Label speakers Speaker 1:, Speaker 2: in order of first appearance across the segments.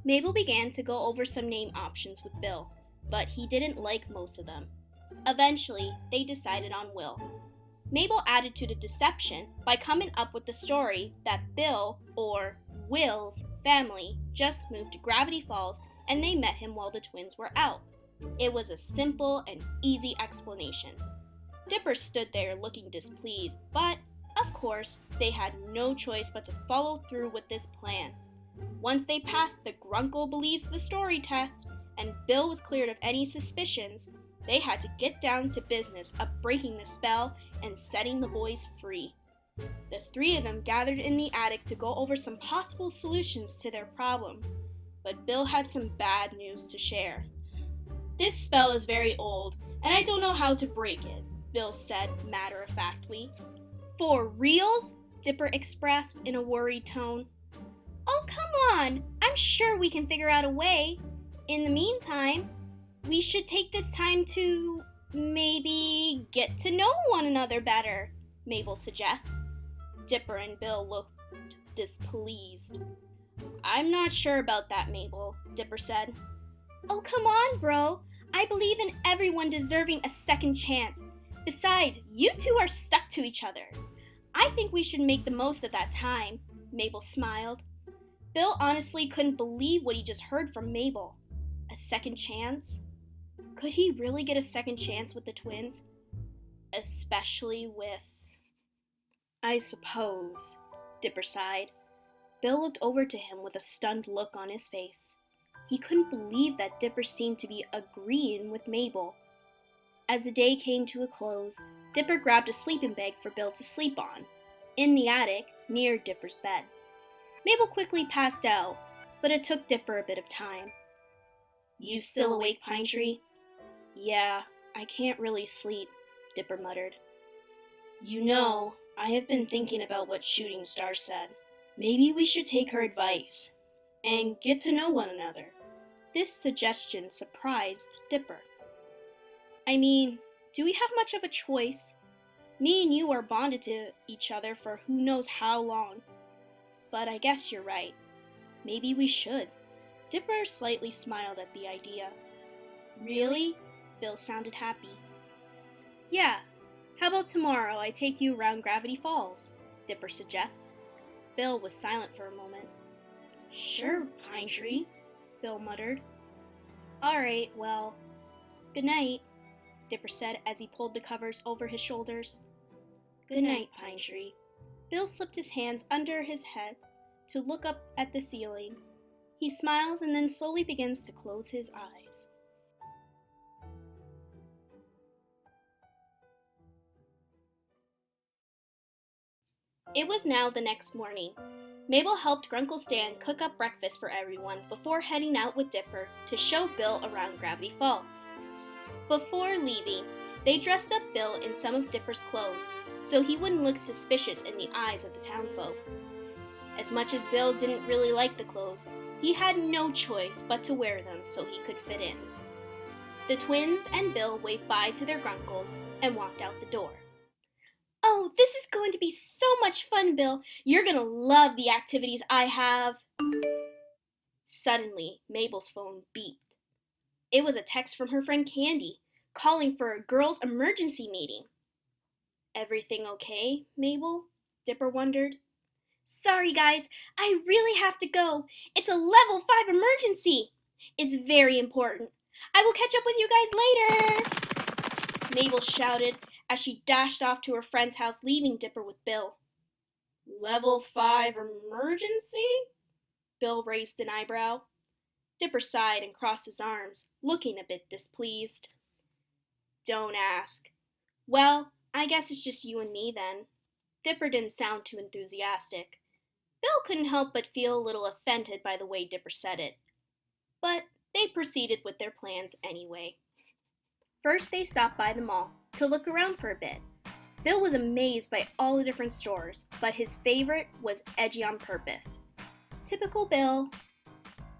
Speaker 1: Mabel began to go over some name options with Bill, but he didn't like most of them. Eventually, they decided on Will. Mabel added to the deception by coming up with the story that Bill, or Will's, family just moved to Gravity Falls and they met him while the twins were out. It was a simple and easy explanation. Dipper stood there looking displeased, but, of course, they had no choice but to follow through with this plan. Once they passed the Grunkle Believes the Story test, and Bill was cleared of any suspicions, they had to get down to business of breaking the spell and setting the boys free. The three of them gathered in the attic to go over some possible solutions to their problem, but Bill had some bad news to share. "This spell is very old, and I don't know how to break it," Bill said matter-of-factly. "For reals?" Dipper expressed in a worried tone. "Oh, come on! I'm sure we can figure out a way. In the meantime, we should take this time to, maybe, get to know one another better," Mabel suggests. Dipper and Bill looked displeased. "I'm not sure about that, Mabel," Dipper said. "Oh, come on, bro. I believe in everyone deserving a second chance. Besides, you two are stuck to each other. I think we should make the most of that time," Mabel smiled. Bill honestly couldn't believe what he just heard from Mabel. A second chance? Could he really get a second chance with the twins? Especially with... "I suppose," Dipper sighed. Bill looked over to him with a stunned look on his face. He couldn't believe that Dipper seemed to be agreeing with Mabel. As the day came to a close, Dipper grabbed a sleeping bag for Bill to sleep on, in the attic near Dipper's bed. Mabel quickly passed out, but it took Dipper a bit of time. "You still awake, Pine Tree?" "Yeah, I can't really sleep," Dipper muttered. "You know, I have been thinking about what Shooting Star said. Maybe we should take her advice and get to know one another." This suggestion surprised Dipper. "I mean, do we have much of a choice? Me and you are bonded to each other for who knows how long. But I guess you're right. Maybe we should." Dipper slightly smiled at the idea. "Really?" Bill sounded happy. "Yeah. How about tomorrow I take you around Gravity Falls?" Dipper suggests. Bill was silent for a moment. "Sure, Pine Tree," Bill muttered. "Alright, well, good night," Dipper said as he pulled the covers over his shoulders. "Good night, Pine Tree." Bill slipped his hands under his head to look up at the ceiling. He smiles and then slowly begins to close his eyes. It was now the next morning. Mabel helped Grunkle Stan cook up breakfast for everyone before heading out with Dipper to show Bill around Gravity Falls. Before leaving, they dressed up Bill in some of Dipper's clothes so he wouldn't look suspicious in the eyes of the townfolk. As much as Bill didn't really like the clothes, he had no choice but to wear them so he could fit in. The twins and Bill waved bye to their grunkles and walked out the door. "Oh, this is going to be so much fun, Bill. You're going to love the activities I have." Suddenly, Mabel's phone beeped. It was a text from her friend Candy, calling for a girls' emergency meeting. "Everything okay, Mabel?" Dipper wondered. "Sorry, guys. I really have to go. It's a level 5 emergency. It's very important. I will catch up with you guys later," Mabel shouted as she dashed off to her friend's house, leaving Dipper with Bill. "Level 5 emergency?" Bill raised an eyebrow. Dipper sighed and crossed his arms, looking a bit displeased. "Don't ask. Well, I guess it's just you and me then." Dipper didn't sound too enthusiastic. Bill couldn't help but feel a little offended by the way Dipper said it. But they proceeded with their plans anyway. First, they stopped by the mall to look around for a bit. Bill was amazed by all the different stores, but his favorite was Edgy on Purpose. Typical Bill.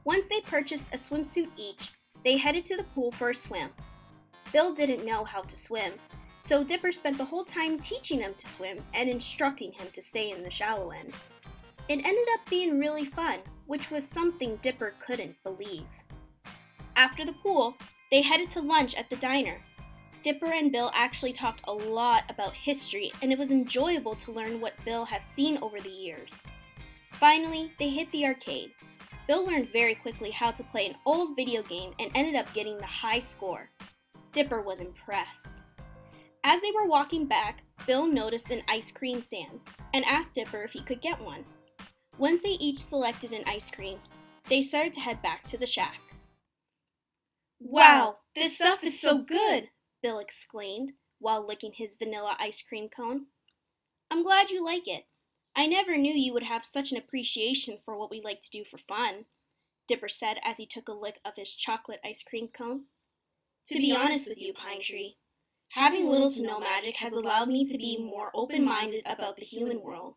Speaker 1: Once they purchased a swimsuit each, they headed to the pool for a swim. Bill didn't know how to swim, so Dipper spent the whole time teaching him to swim and instructing him to stay in the shallow end. It ended up being really fun, which was something Dipper couldn't believe. After the pool, they headed to lunch at the diner. Dipper and Bill actually talked a lot about history, and it was enjoyable to learn what Bill has seen over the years. Finally, they hit the arcade. Bill learned very quickly how to play an old video game and ended up getting the high score. Dipper was impressed. As they were walking back, Bill noticed an ice cream stand and asked Dipper if he could get one. Once they each selected an ice cream, they started to head back to the shack. "Wow, this stuff is so good!" Bill exclaimed while licking his vanilla ice cream cone. "I'm glad you like it. I never knew you would have such an appreciation for what we like to do for fun," Dipper said as he took a lick of his chocolate ice cream cone. "To be honest with you, Pine Tree, having little to no magic has allowed me to be more open-minded about the human world.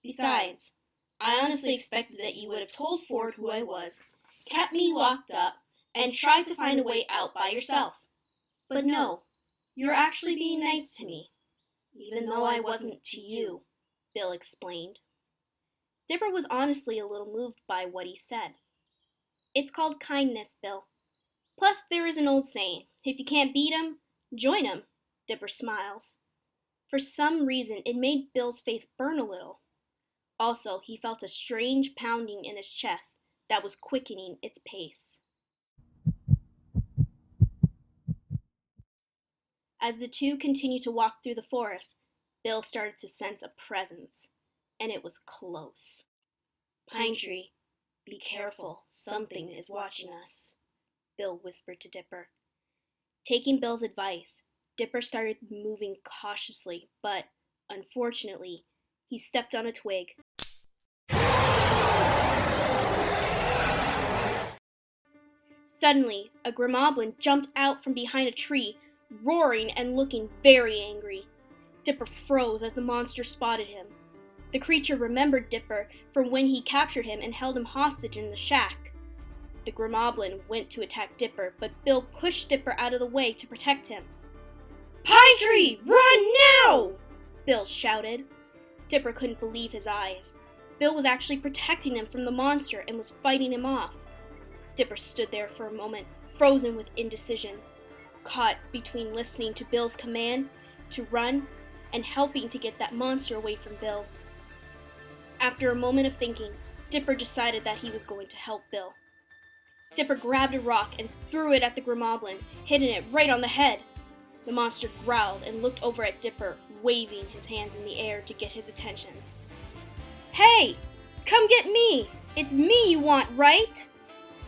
Speaker 1: Besides, I honestly expected that you would have told Ford who I was, kept me locked up, and tried to find a way out by yourself. But no, you're actually being nice to me, even though I wasn't to you," Bill explained. Dipper was honestly a little moved by what he said. "It's called kindness, Bill. Plus, there is an old saying, if you can't beat 'em, join 'em," Dipper smiles. For some reason, it made Bill's face burn a little. Also, he felt a strange pounding in his chest that was quickening its pace. As the two continued to walk through the forest, Bill started to sense a presence, and it was close. "Pine Tree, be careful, something is watching us," Bill whispered to Dipper. Taking Bill's advice, Dipper started moving cautiously, but, unfortunately, he stepped on a twig. Suddenly, a grimoblin jumped out from behind a tree, roaring and looking very angry. Dipper froze as the monster spotted him. The creature remembered Dipper from when he captured him and held him hostage in the shack. The grimoblin went to attack Dipper, but Bill pushed Dipper out of the way to protect him. "Pine Tree, run now!" Bill shouted. Dipper couldn't believe his eyes. Bill was actually protecting him from the monster and was fighting him off. Dipper stood there for a moment, frozen with indecision, caught between listening to Bill's command to run and helping to get that monster away from Bill. After a moment of thinking, Dipper decided that he was going to help Bill. Dipper grabbed a rock and threw it at the grimoblin, hitting it right on the head. The monster growled and looked over at Dipper, waving his hands in the air to get his attention. "Hey, come get me! It's me you want, right?"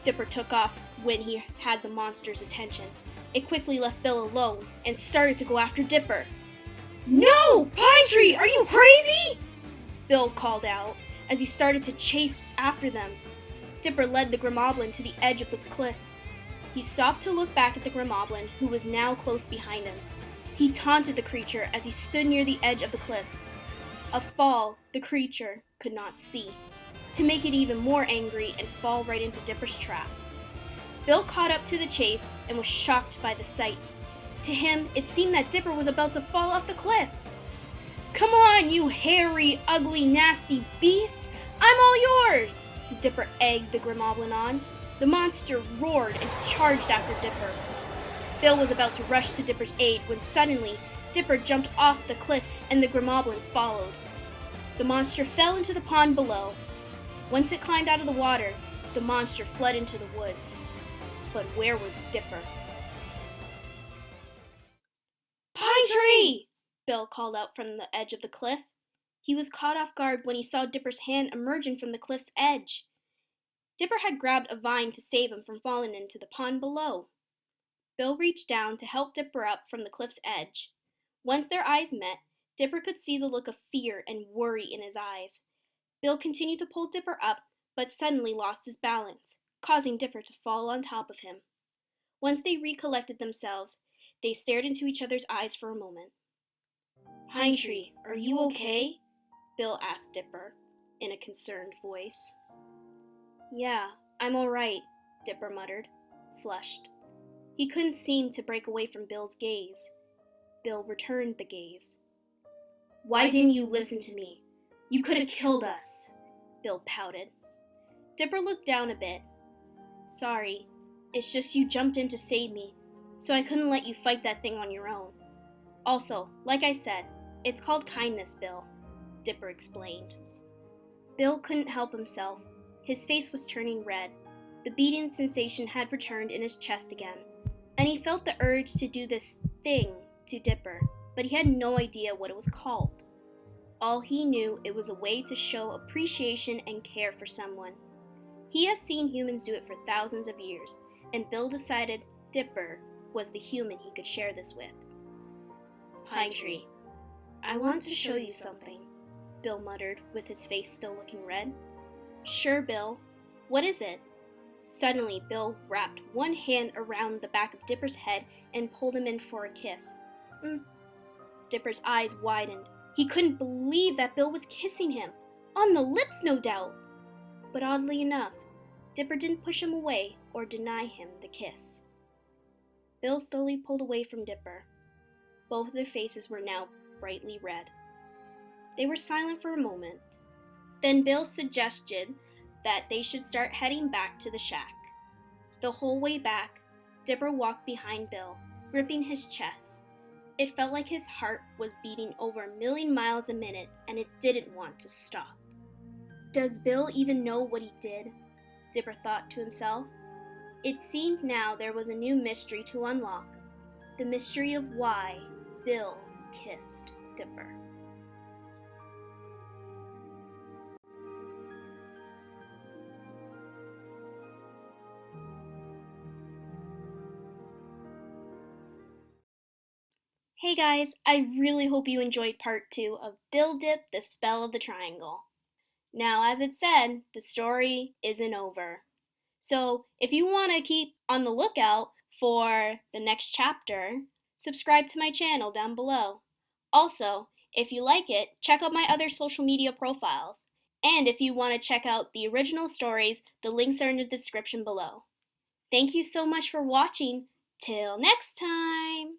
Speaker 1: Dipper took off when he had the monster's attention. It quickly left Bill alone and started to go after Dipper. "No! Pine Tree, are you crazy?" Bill called out as he started to chase after them. Dipper led the grimoblin to the edge of the cliff. He stopped to look back at the grimoblin, who was now close behind him. He taunted the creature as he stood near the edge of the cliff. A fall the creature could not see, to make it even more angry and fall right into Dipper's trap. Bill caught up to the chase and was shocked by the sight. To him, it seemed that Dipper was about to fall off the cliff. "Come on, you hairy, ugly, nasty beast! I'm all yours!" Dipper egged the grimoblin on. The monster roared and charged after Dipper. Bill was about to rush to Dipper's aid when suddenly Dipper jumped off the cliff and the grimoblin followed. The monster fell into the pond below. Once it climbed out of the water, the monster fled into the woods. But where was Dipper? "Pine Tree!" Bill called out from the edge of the cliff. He was caught off guard when he saw Dipper's hand emerging from the cliff's edge. Dipper had grabbed a vine to save him from falling into the pond below. Bill reached down to help Dipper up from the cliff's edge. Once their eyes met, Dipper could see the look of fear and worry in his eyes. Bill continued to pull Dipper up, but suddenly lost his balance, causing Dipper to fall on top of him. Once they recollected themselves, they stared into each other's eyes for a moment. "Pine Tree, are you okay?" Bill asked Dipper, in a concerned voice. "Yeah, I'm all right," Dipper muttered, flushed. He couldn't seem to break away from Bill's gaze. Bill returned the gaze. "Why didn't you listen to me? You could have killed us." Bill pouted. Dipper looked down a bit. Sorry, it's just you jumped in to save me, so I couldn't let you fight that thing on your own. Also, like I said, it's called kindness, Bill, Dipper explained. Bill couldn't help himself. His face was turning red. The beating sensation had returned in his chest again, and he felt the urge to do this thing to Dipper, but he had no idea what it was called. All he knew, it was a way to show appreciation and care for someone. He has seen humans do it for thousands of years, and Bill decided Dipper was the human he could share this with. Pine Tree, I want to show you something, Bill muttered, with his face still looking red. Sure, Bill. What is it? Suddenly, Bill wrapped one hand around the back of Dipper's head and pulled him in for a kiss. Dipper's eyes widened. He couldn't believe that Bill was kissing him. On the lips, no doubt. But oddly enough, Dipper didn't push him away or deny him the kiss. Bill slowly pulled away from Dipper. Both of their faces were now brightly red. They were silent for a moment. Then Bill suggested that they should start heading back to the shack. The whole way back, Dipper walked behind Bill, gripping his chest. It felt like his heart was beating over 1,000,000 miles a minute, and it didn't want to stop. Does Bill even know what he did? Dipper thought to himself. It seemed now there was a new mystery to unlock. The mystery of why Bill kissed Dipper. Hey guys, I really hope you enjoyed part 2 of BillDip, The Spell of the Triangle. Now, as it said, the story isn't over. So, if you want to keep on the lookout for the next chapter, subscribe to my channel down below. Also, if you like it, check out my other social media profiles. And if you want to check out the original stories, the links are in the description below. Thank you so much for watching. Till next time!